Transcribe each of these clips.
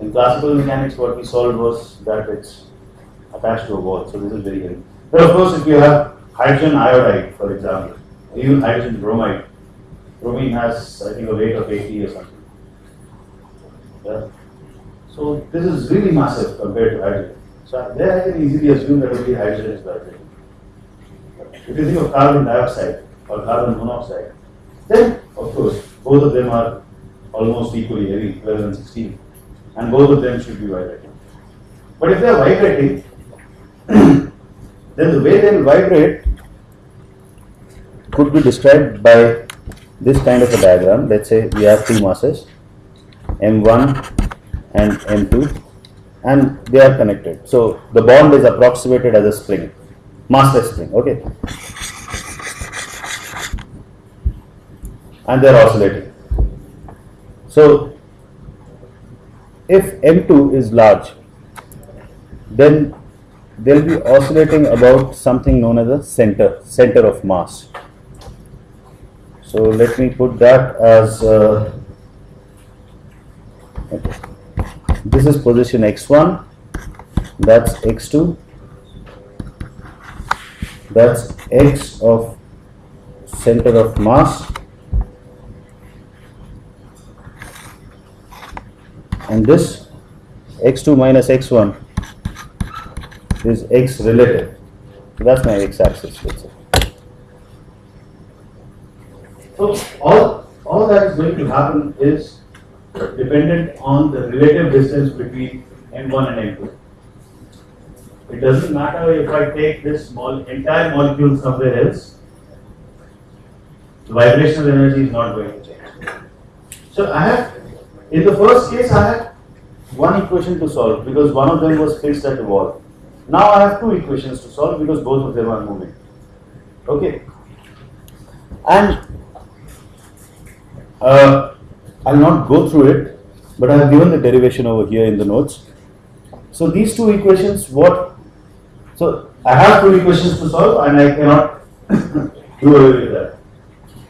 In classical mechanics, what we solved was that it's attached to a wall. So this is very heavy. But of course, if you have hydrogen iodide, for example, even hydrogen bromide, bromine has, I think, a weight of 80 or something. Yeah. So this is really massive compared to hydrogen. So there I can easily assume that only hydrogen is vibrating. If you think of carbon dioxide or carbon monoxide, then of course both of them are almost equally heavy, 12 and 16, and both of them should be vibrating. But if they are vibrating, then the way they will vibrate could be described by this kind of a diagram. Let's say we have two masses, M1 and M2, and they are connected. So the bond is approximated as a spring, massless spring, okay? And they are oscillating. So if M2 is large, then they will be oscillating about something known as a center of mass. So let me put that as okay. This is position x1, that's x2, that's x of center of mass, and this x2 minus x1 is x relative. So that's my x-axis. So all that is going to happen is dependent on the relative distance between M1 and M2. It doesn't matter if I take this entire molecule somewhere else, the vibrational energy is not going to change. So I have, in the first case, I had one equation to solve because one of them was fixed at the wall. Now I have two equations to solve because both of them are moving. Okay. And I'll not go through it, but I have given the derivation over here in the notes. So these two equations, so I have two equations to solve and I cannot do away with that.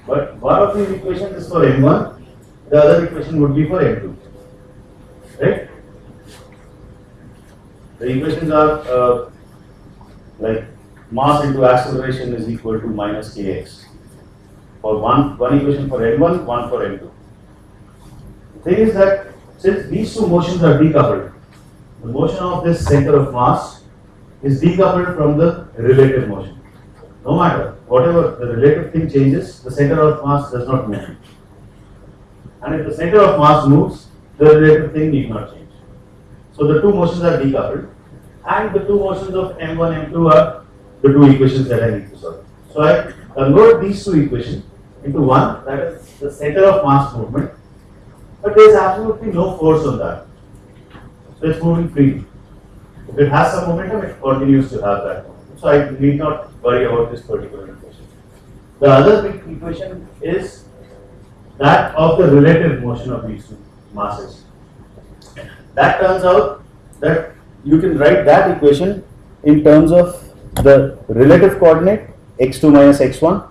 But one of these equations is for M1, the other equation would be for M2. Right? The equations are like mass into acceleration is equal to minus kx. For one equation for M1, one for M2. The thing is that since these two motions are decoupled, the motion of this center of mass is decoupled from the relative motion. No matter, whatever the relative thing changes, the center of mass does not move. And if the center of mass moves, the relative thing need not change. So the two motions are decoupled, and the two motions of M1, M2 are the two equations that I need to solve. So I convert these two equations into one, that is the center of mass movement, but there is absolutely no force on that. So it's moving freely. If it has some momentum, it continues to have that momentum. So I need not worry about this particular equation. The other big equation is that of the relative motion of these two masses. That turns out that you can write that equation in terms of the relative coordinate x2 minus x1,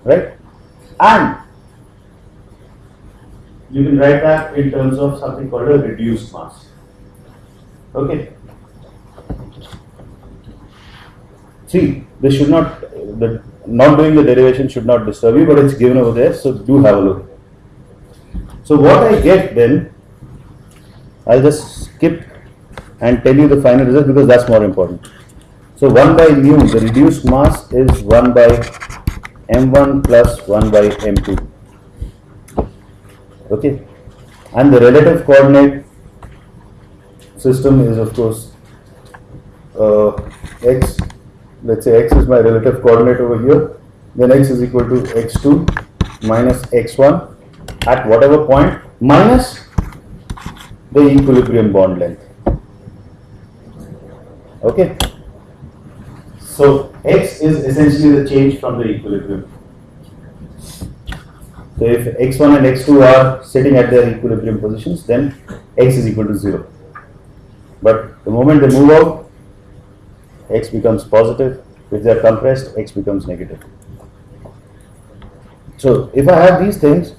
right? And you can write that in terms of something called a reduced mass. Okay. See, this should not, not doing the derivation should not disturb you, but it's given over there, so do have a look. So what I get then, I'll just skip and tell you the final result because that's more important. So 1 by mu, the reduced mass is 1 by m1 plus 1 by m2. Okay, and the relative coordinate system is of course x. Let's say x is my relative coordinate over here. Then x is equal to x2 minus x1 at whatever point minus the equilibrium bond length. Okay. So x is essentially the change from the equilibrium. So if x1 and x2 are sitting at their equilibrium positions, then x is equal to 0. But the moment they move out, x becomes positive. If they are compressed, x becomes negative. So if I have these things,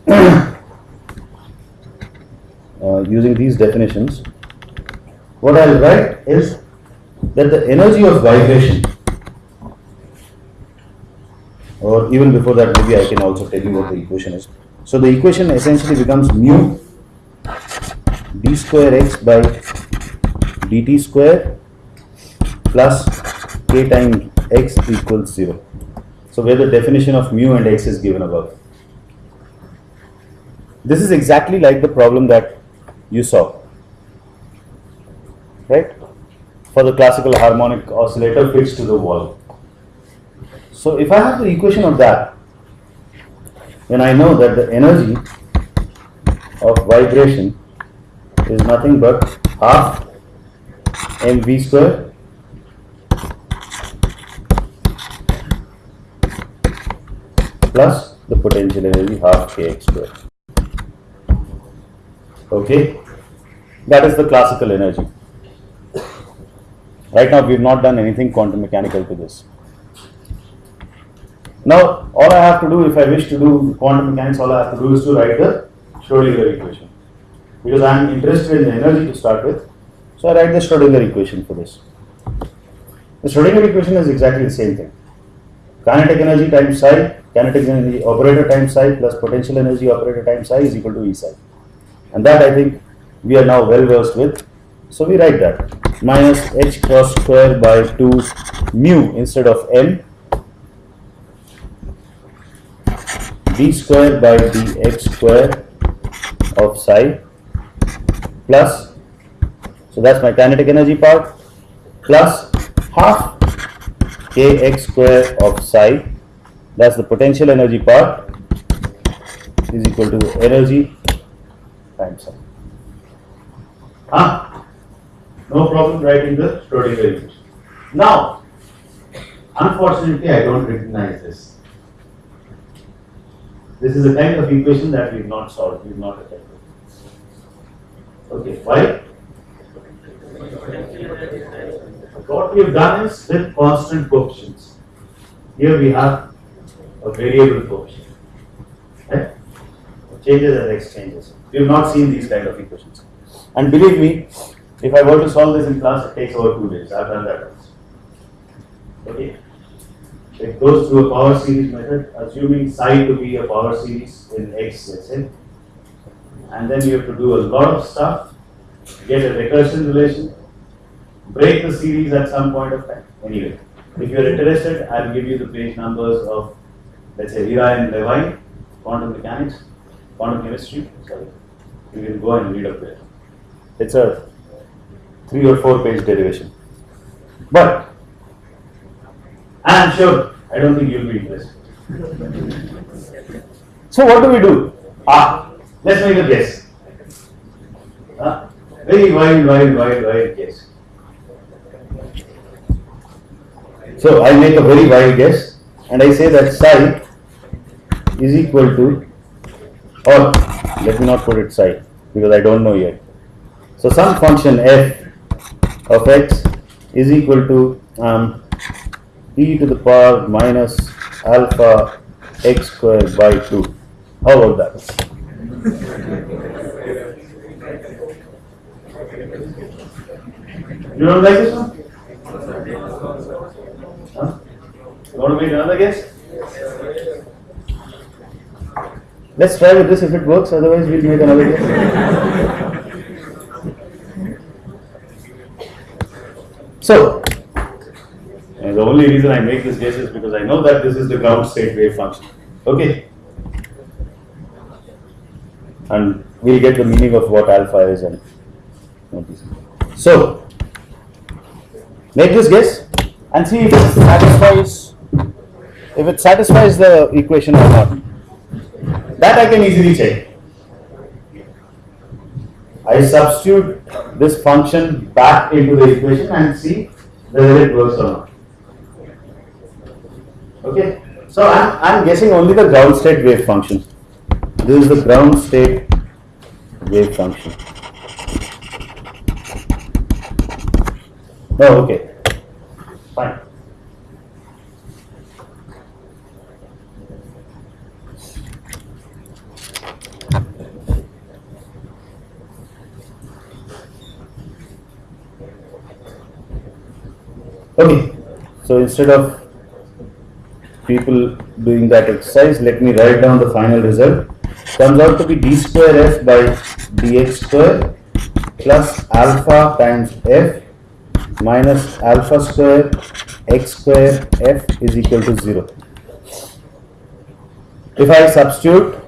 using these definitions, what I'll write is that the energy of vibration, or even before that, maybe I can also tell you what the equation is. So the equation essentially becomes mu d square x by dt square plus k times x equals 0. So where the definition of mu and x is given above. This is exactly like the problem that you saw, right? For the classical harmonic oscillator fixed to the wall. So if I have the equation of that, then I know that the energy of vibration is nothing but half mv square plus the potential energy half kx square. Okay, that is the classical energy. Right now we have not done anything quantum mechanical to this. Now all I have to do, if I wish to do quantum mechanics, all I have to do is to write the Schrodinger equation, because I am interested in the energy to start with. So I write the Schrodinger equation for this. The Schrodinger equation is exactly the same thing. Kinetic energy times psi, kinetic energy operator times psi plus potential energy operator times psi is equal to E psi. And that I think we are now well versed with. So we write that minus h cross square by 2 mu instead of m d square by dx square of psi plus, so that's my kinetic energy part, plus half kx square of psi, that's the potential energy part, is equal to energy times psi. No problem writing the Schrodinger equation. Now, unfortunately, I don't recognize this. This is a kind of equation that we have not solved, we have not attempted. Okay, why? What we have done is with constant coefficients. Here we have a variable coefficient. Right? Changes as x changes. We have not seen these kind of equations. And believe me, if I were to solve this in class, it takes about 2 days. I have done that once. Okay. It goes through a power series method, assuming psi to be a power series in x, let's say. And then you have to do a lot of stuff, get a recursion relation, break the series at some point of time. Anyway, if you are interested, I will give you the page numbers of, let's say, Ira and Levine, quantum mechanics, quantum chemistry. Sorry, you can go and read up there. It's a 3 or 4 page derivation. But I am sure I don't think you'll be interested. So what do? Let's make a guess. Very wild guess. So I make a very wild guess and I say that psi is equal to, or let me not put it psi because I don't know yet. So some function f of x is equal to e to the power minus alpha x square by 2. How about that? You don't like this one? You want to make another guess? Let's try with this if it works, otherwise we'll make another guess. So, the only reason I make this guess is because I know that this is the ground state wave function. Okay? And we'll get the meaning of what alpha is and so make this guess and see if it satisfies the equation or not. That I can easily check. I substitute this function back into the equation and see whether it works or not. Okay, so I'm guessing only the ground state wave function. This is the ground state wave function. Oh, okay, fine. Okay, so instead of people doing that exercise, let me write down the final result. Comes out to be d square f by dx square plus alpha times f minus alpha square x square f is equal to 0. If I substitute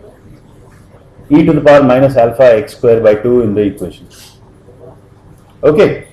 e to the power minus alpha x square by 2 in the equation. Okay.